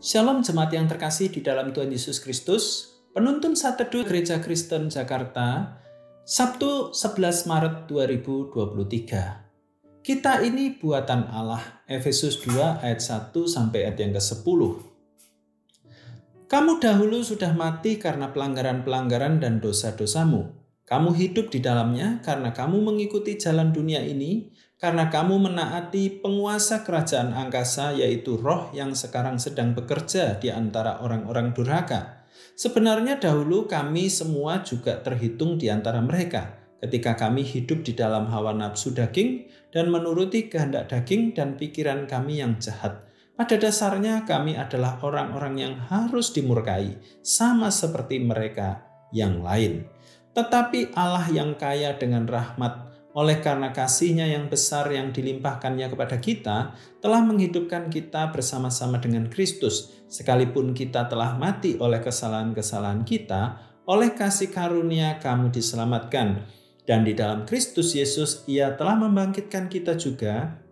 Shalom jemaat yang terkasih di dalam Tuhan Yesus Kristus. Penuntun Saat Teduh Gereja Kristen Jakarta, Sabtu 11 Maret 2023. Kita ini buatan Allah. Efesus 2 ayat 1 sampai ayat yang ke-10. Kamu dahulu sudah mati karena pelanggaran-pelanggaran dan dosa-dosamu. Kamu hidup di dalamnya karena kamu mengikuti jalan dunia ini, karena kamu menaati penguasa kerajaan angkasa, yaitu roh yang sekarang sedang bekerja di antara orang-orang durhaka. Sebenarnya dahulu kami semua juga terhitung di antara mereka, ketika kami hidup di dalam hawa nafsu daging dan menuruti kehendak daging dan pikiran kami yang jahat. Pada dasarnya kami adalah orang-orang yang harus dimurkai, sama seperti mereka yang lain. Tetapi Allah yang kaya dengan rahmat, oleh karena kasih-Nya yang besar yang dilimpahkannya kepada kita, telah menghidupkan kita bersama-sama dengan Kristus. Sekalipun kita telah mati oleh kesalahan-kesalahan kita, oleh kasih karunia kamu diselamatkan. Dan di dalam Kristus Yesus, Ia telah membangkitkan kita juga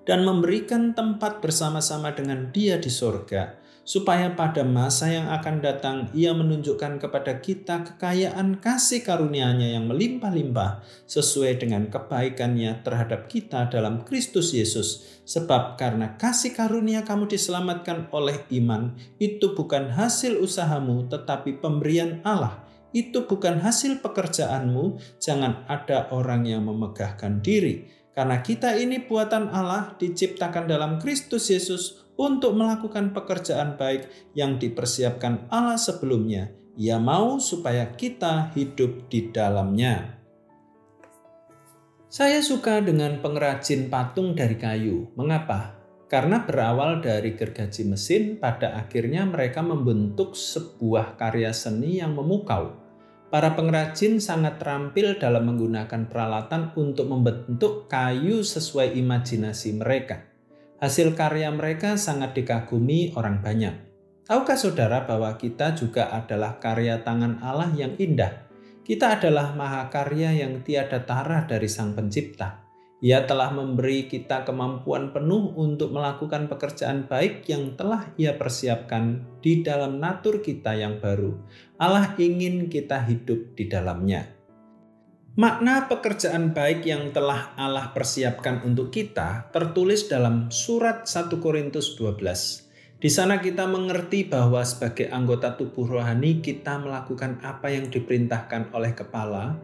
dan memberikan tempat bersama-sama dengan Dia di sorga, supaya pada masa yang akan datang Ia menunjukkan kepada kita kekayaan kasih karunia-Nya yang melimpah-limpah sesuai dengan kebaikan-Nya terhadap kita dalam Kristus Yesus. Sebab karena kasih karunia kamu diselamatkan oleh iman, itu bukan hasil usahamu tetapi pemberian Allah. Itu bukan hasil pekerjaanmu, jangan ada orang yang memegahkan diri. Karena kita ini buatan Allah, diciptakan dalam Kristus Yesus untuk melakukan pekerjaan baik yang dipersiapkan Allah sebelumnya. Ia mau supaya kita hidup di dalamnya. Saya suka dengan pengrajin patung dari kayu. Mengapa? Karena berawal dari gergaji mesin, pada akhirnya mereka membentuk sebuah karya seni yang memukau. Para pengrajin sangat terampil dalam menggunakan peralatan untuk membentuk kayu sesuai imajinasi mereka. Hasil karya mereka sangat dikagumi orang banyak. Tahukah saudara bahwa kita juga adalah karya tangan Allah yang indah? Kita adalah mahakarya yang tiada tara dari Sang Pencipta. Ia telah memberi kita kemampuan penuh untuk melakukan pekerjaan baik yang telah Ia persiapkan di dalam natur kita yang baru. Allah ingin kita hidup di dalamnya. Makna pekerjaan baik yang telah Allah persiapkan untuk kita tertulis dalam surat 1 Korintus 12. Di sana kita mengerti bahwa sebagai anggota tubuh rohani kita melakukan apa yang diperintahkan oleh kepala.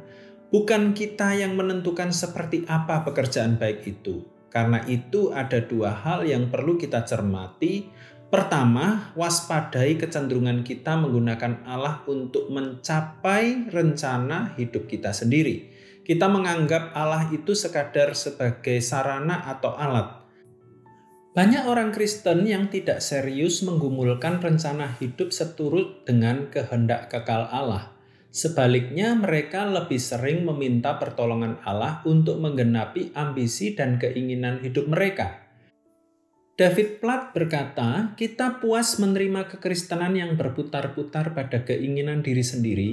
Bukan kita yang menentukan seperti apa pekerjaan baik itu. Karena itu ada dua hal yang perlu kita cermati. Pertama, waspadai kecenderungan kita menggunakan Allah untuk mencapai rencana hidup kita sendiri. Kita menganggap Allah itu sekadar sebagai sarana atau alat. Banyak orang Kristen yang tidak serius menggumulkan rencana hidup seturut dengan kehendak kekal Allah. Sebaliknya, mereka lebih sering meminta pertolongan Allah untuk menggenapi ambisi dan keinginan hidup mereka. David Platt berkata, kita puas menerima kekristenan yang berputar-putar pada keinginan diri sendiri,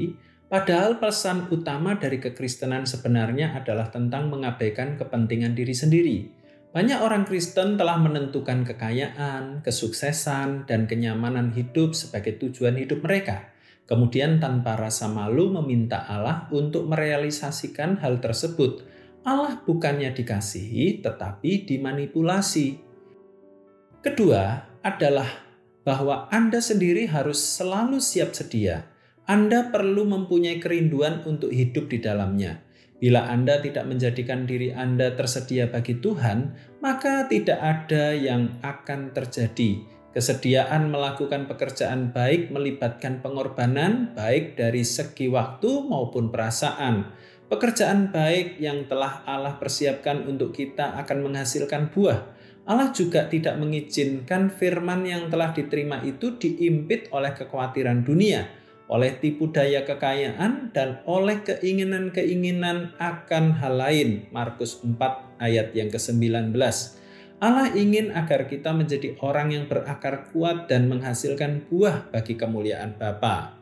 padahal pesan utama dari kekristenan sebenarnya adalah tentang mengabaikan kepentingan diri sendiri. Banyak orang Kristen telah menentukan kekayaan, kesuksesan, dan kenyamanan hidup sebagai tujuan hidup mereka. Kemudian tanpa rasa malu meminta Allah untuk merealisasikan hal tersebut. Allah bukannya dikasihi, tetapi dimanipulasi. Kedua adalah bahwa Anda sendiri harus selalu siap sedia. Anda perlu mempunyai kerinduan untuk hidup di dalamnya. Bila Anda tidak menjadikan diri Anda tersedia bagi Tuhan, maka tidak ada yang akan terjadi. Kesediaan melakukan pekerjaan baik melibatkan pengorbanan baik dari segi waktu maupun perasaan. Pekerjaan baik yang telah Allah persiapkan untuk kita akan menghasilkan buah. Allah juga tidak mengizinkan firman yang telah diterima itu diimpit oleh kekhawatiran dunia, oleh tipu daya kekayaan, dan oleh keinginan-keinginan akan hal lain. Markus 4 ayat yang ke-19. Allah ingin agar kita menjadi orang yang berakar kuat dan menghasilkan buah bagi kemuliaan Bapa.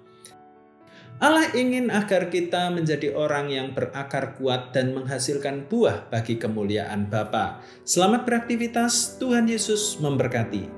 Allah ingin agar kita menjadi orang yang berakar kuat dan menghasilkan buah bagi kemuliaan Bapa. Selamat beraktivitas, Tuhan Yesus memberkati.